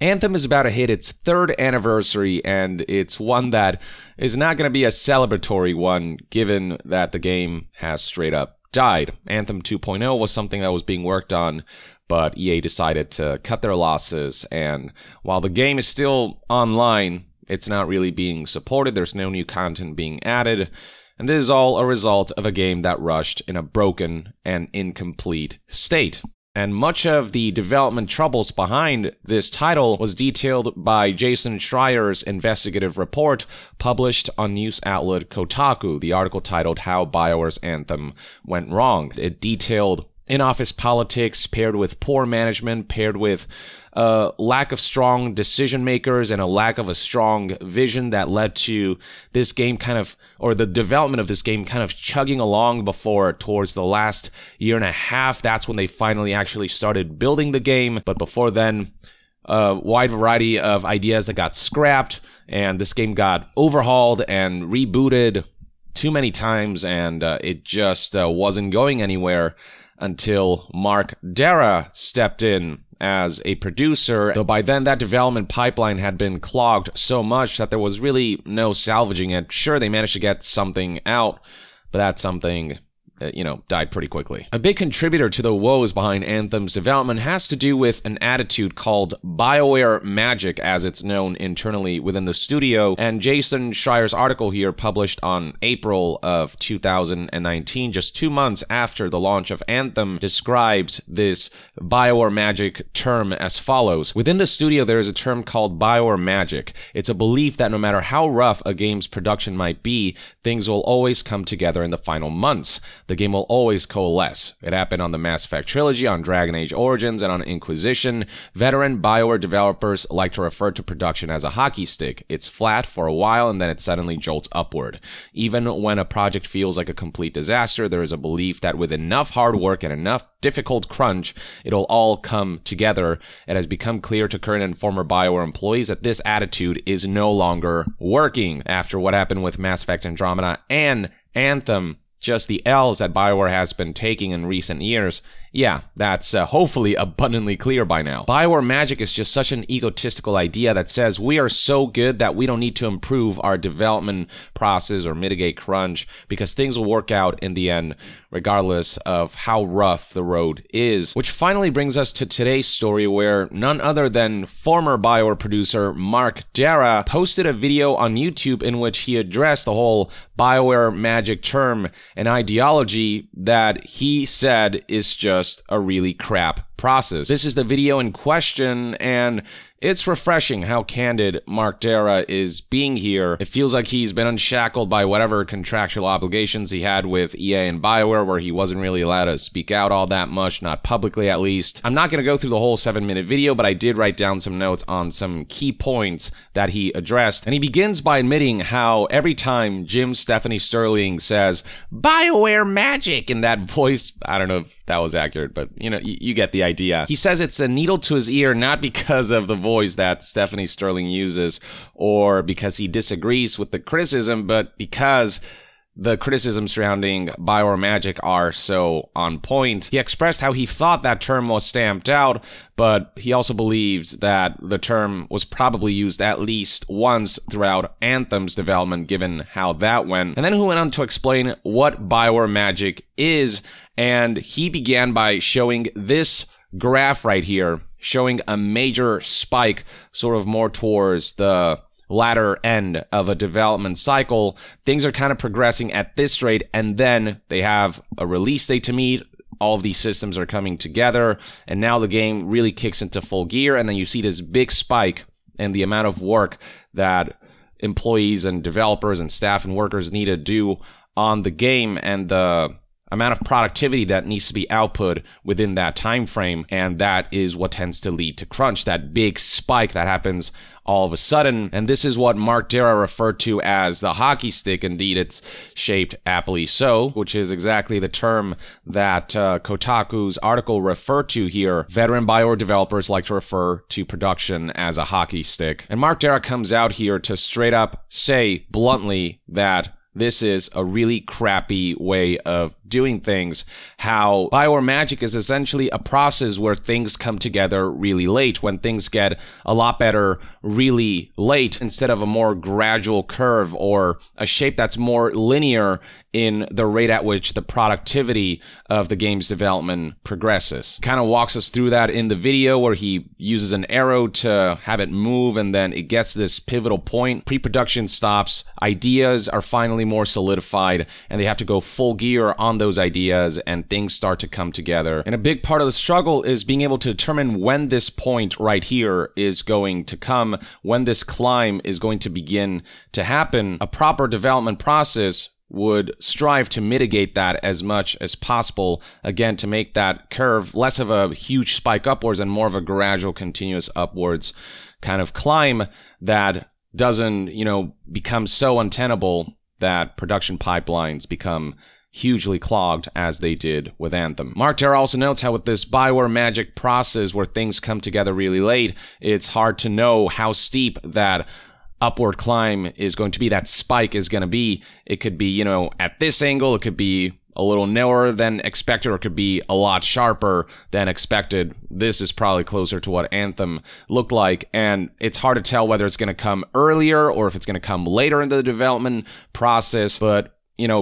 Anthem is about to hit its 3rd anniversary, and it's one that is not going to be a celebratory one, given that the game has straight up died. Anthem 2.0 was something that was being worked on, but EA decided to cut their losses, and while the game is still online, it's not really being supported. There's no new content being added, and this is all a result of a game that rushed in a broken and incomplete state. And much of the development troubles behind this title was detailed by Jason Schreier's investigative report published on news outlet Kotaku, the article titled How Bioware's Anthem Went Wrong. It detailed in-office politics paired with poor management, paired with a lack of strong decision makers and a lack of a strong vision that led to this game the development of this game kind of chugging along before towards the last year and a half. That's when they finally actually started building the game. But before then, a wide variety of ideas that got scrapped, and this game got overhauled and rebooted too many times, and it just wasn't going anywhere until Mark Darrah stepped in as a producer, though by then that development pipeline had been clogged so much that there was really no salvaging it. Sure, they managed to get something out, but that something died pretty quickly. A big contributor to the woes behind Anthem's development has to do with an attitude called Bioware magic, as it's known internally within the studio, and Jason Schreier's article here, published on April of 2019, just 2 months after the launch of Anthem, describes this Bioware magic term as follows. Within the studio, there is a term called Bioware magic. It's a belief that no matter how rough a game's production might be, things will always come together in the final months. The game will always coalesce. It happened on the Mass Effect trilogy, on Dragon Age Origins, and on Inquisition. Veteran Bioware developers like to refer to production as a hockey stick. It's flat for a while, and then it suddenly jolts upward. Even when a project feels like a complete disaster, there is a belief that with enough hard work and enough difficult crunch, it'll all come together. It has become clear to current and former Bioware employees that this attitude is no longer working. After what happened with Mass Effect Andromeda and Anthem, just the L's that Bioware has been taking in recent years, yeah, that's hopefully abundantly clear by now. Bioware magic is just such an egotistical idea that says we are so good that we don't need to improve our development process or mitigate crunch because things will work out in the end regardless of how rough the road is. Which finally brings us to today's story, where none other than former Bioware producer Mark Darrah posted a video on YouTube in which he addressed the whole Bioware magic term and ideology that he said is just a really crap process. This is the video in question, and it's refreshing how candid Mark Darrah is being here. It feels like he's been unshackled by whatever contractual obligations he had with EA and Bioware, where he wasn't really allowed to speak out all that much, not publicly at least. I'm not going to go through the whole 7-minute video, but I did write down some notes on some key points that he addressed. And he begins by admitting how every time Jim Stephanie Sterling says, "Bioware magic," in that voice, I don't know if that was accurate, but you get the idea. He says it's a needle to his ear, not because of the voice that Stephanie Sterling uses or because he disagrees with the criticism, but because the criticisms surrounding Bioware magic are so on point. He expressed how he thought that term was stamped out, but he also believes that the term was probably used at least once throughout Anthem's development, given how that went. And then he went on to explain what Bioware magic is, and he began by showing this graph right here, showing a major spike sort of more towards the latter end of a development cycle. Things are kind of progressing at this rate, and then they have a release date to meet. All of these systems are coming together, and now the game really kicks into full gear, and then you see this big spike in the amount of work that employees and developers and staff and workers need to do on the game, and the amount of productivity that needs to be output within that time frame, and that is what tends to lead to crunch, that big spike that happens all of a sudden. And this is what Mark Darrah referred to as the hockey stick. Indeed, it's shaped aptly so, which is exactly the term that Kotaku's article referred to here. Veteran Bioware developers like to refer to production as a hockey stick. And Mark Darrah comes out here to straight up say bluntly that this is a really crappy way of doing things. How Bioware Magic is essentially a process where things come together really late, when things get a lot better really late, instead of a more gradual curve or a shape that's more linear in the rate at which the productivity of the game's development progresses. Kind of walks us through that in the video, where he uses an arrow to have it move, and then it gets this pivotal point. Pre-production stops, ideas are finally more solidified, and they have to go full gear on those ideas, and things start to come together. And a big part of the struggle is being able to determine when this point right here is going to come, when this climb is going to begin to happen. A proper development process would strive to mitigate that as much as possible, again, to make that curve less of a huge spike upwards and more of a gradual, continuous upwards kind of climb that doesn't, become so untenable that production pipelines become hugely clogged, as they did with Anthem. Mark Darrah also notes how with this Bioware Magic process where things come together really late, it's hard to know how steep that upward climb is going to be, that spike is going to be. It could be, at this angle, it could be a little narrower than expected, or it could be a lot sharper than expected. This is probably closer to what Anthem looked like, and it's hard to tell whether it's going to come earlier or if it's going to come later in the development process, but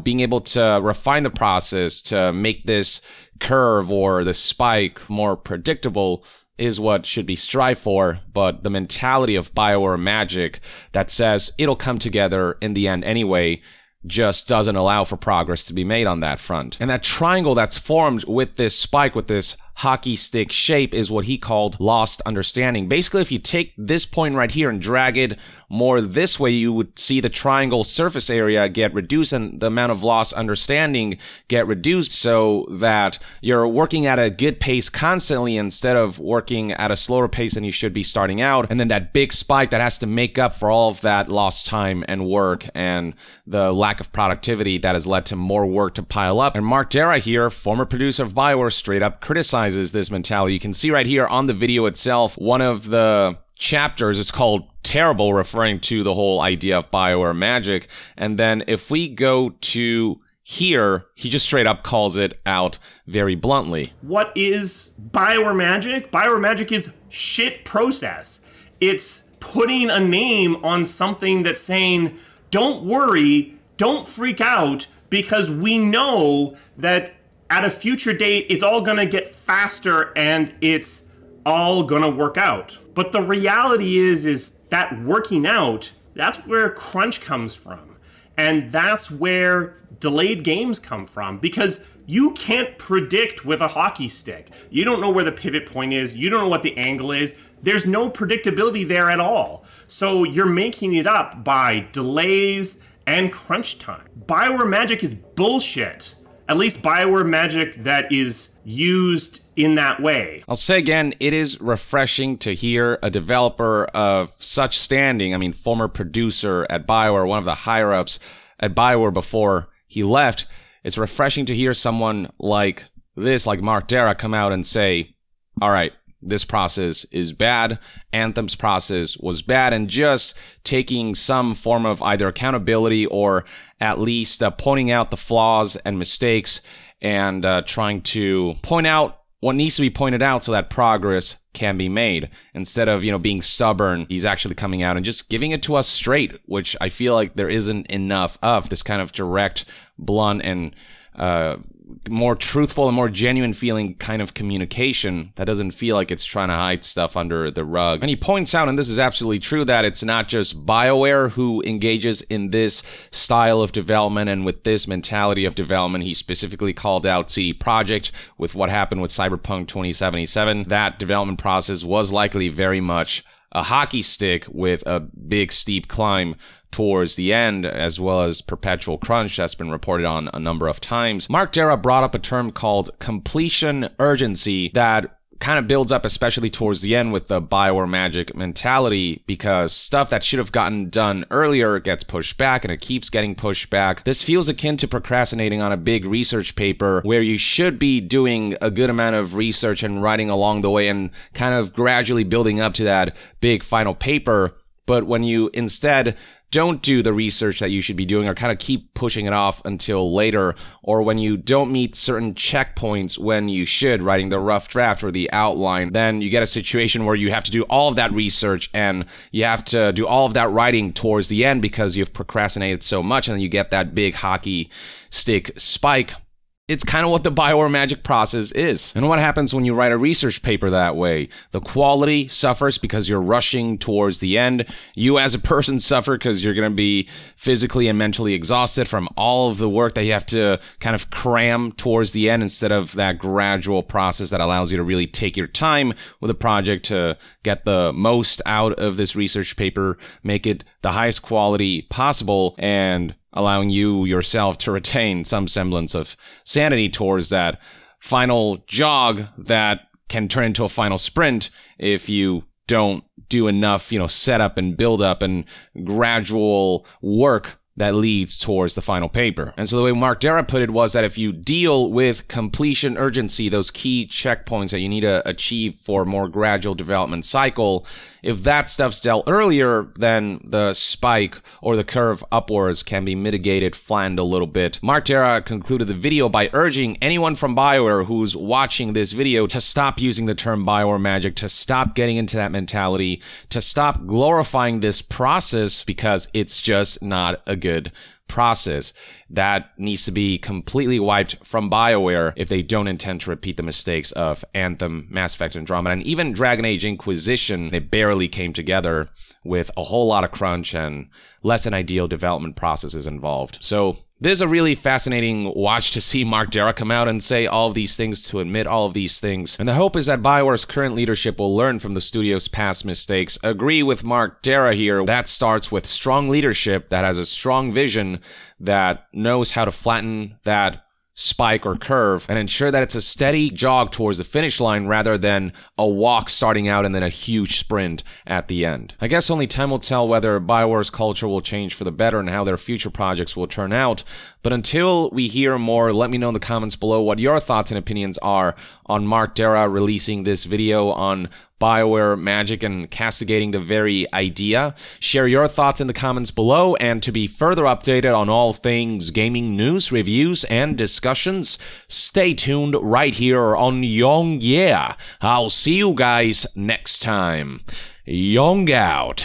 being able to refine the process to make this curve or the spike more predictable is what should be strived for. But the mentality of Bioware Magic that says it'll come together in the end anyway just doesn't allow for progress to be made on that front. And that triangle that's formed with this spike, with this hockey stick shape, is what he called lost understanding. Basically, if you take this point right here and drag it more this way, you would see the triangle surface area get reduced and the amount of lost understanding get reduced, so that you're working at a good pace constantly instead of working at a slower pace than you should be starting out. And then that big spike that has to make up for all of that lost time and work and the lack of productivity that has led to more work to pile up. And Mark Darrah here, former producer of Bioware, straight up criticizes this mentality. You can see right here on the video itself, one of the chapters is called Terrible, referring to the whole idea of Bioware Magic. And then if we go to here, he just straight up calls it out very bluntly. What is Bioware Magic? Bioware Magic is shit process. It's putting a name on something that's saying, don't worry, don't freak out, because we know that at a future date, it's all gonna get faster and it's all gonna work out. But the reality is that working out, that's where crunch comes from. And that's where delayed games come from, because you can't predict with a hockey stick. You don't know where the pivot point is. You don't know what the angle is. There's no predictability there at all. So you're making it up by delays and crunch time. Bioware Magic is bullshit. At least Bioware Magic that is used in that way. I'll say again, it is refreshing to hear a developer of such standing, former producer at Bioware, one of the higher-ups at Bioware before he left. It's refreshing to hear someone like this, like Mark Darrah, come out and say, all right, this process is bad, Anthem's process was bad, and just taking some form of either accountability or at least pointing out the flaws and mistakes and trying to point out what needs to be pointed out so that progress can be made. Instead of, being stubborn, he's actually coming out and just giving it to us straight, which I feel like there isn't enough of. This kind of direct, blunt, and more truthful and more genuine feeling kind of communication that doesn't feel like it's trying to hide stuff under the rug. And he points out, and this is absolutely true, that it's not just BioWare who engages in this style of development and with this mentality of development. He specifically called out CD Projekt with what happened with Cyberpunk 2077. That development process was likely very much a hockey stick with a big steep climb towards the end, as well as perpetual crunch that's been reported on a number of times. Mark Darrah brought up a term called completion urgency that kind of builds up, especially towards the end with the Bioware Magic mentality, because stuff that should have gotten done earlier gets pushed back and it keeps getting pushed back. This feels akin to procrastinating on a big research paper where you should be doing a good amount of research and writing along the way and kind of gradually building up to that big final paper. But when you instead don't do the research that you should be doing, or kind of keep pushing it off until later, or when you don't meet certain checkpoints when you should, writing the rough draft or the outline, then you get a situation where you have to do all of that research and you have to do all of that writing towards the end because you've procrastinated so much, and then you get that big hockey stick spike. It's kind of what the Bioware magic process is. And what happens when you write a research paper that way? The quality suffers because you're rushing towards the end. You as a person suffer because you're going to be physically and mentally exhausted from all of the work that you have to kind of cram towards the end, instead of that gradual process that allows you to really take your time with a project to get the most out of this research paper, make it the highest quality possible, and allowing you yourself to retain some semblance of sanity towards that final jog that can turn into a final sprint if you don't do enough, setup and build up and gradual work that leads towards the final paper. And so the way Mark Darrah put it was that if you deal with completion urgency, those key checkpoints that you need to achieve for a more gradual development cycle, if that stuff's dealt earlier, then the spike or the curve upwards can be mitigated, flattened a little bit. Mark Darrah concluded the video by urging anyone from Bioware who's watching this video to stop using the term Bioware magic, to stop getting into that mentality, to stop glorifying this process, because it's just not a good process. That needs to be completely wiped from Bioware if they don't intend to repeat the mistakes of Anthem, Mass Effect Andromeda, and even Dragon Age Inquisition. They barely came together with a whole lot of crunch and less than ideal development processes involved. So this is a really fascinating watch to see Mark Darrah come out and say all of these things, to admit all of these things. And the hope is that Bioware's current leadership will learn from the studio's past mistakes. Agree with Mark Darrah here. That starts with strong leadership that has a strong vision, that knows how to flatten that spike or curve and ensure that it's a steady jog towards the finish line rather than a walk starting out and then a huge sprint at the end. I guess only time will tell whether Bioware's culture will change for the better and how their future projects will turn out. But until we hear more, let me know in the comments below what your thoughts and opinions are on Mark Darrah releasing this video on Bioware magic and castigating the very idea. Share your thoughts in the comments below, and to be further updated on all things gaming news, reviews, and discussions, stay tuned right here on Young Yeah. I'll see you guys next time. Young out.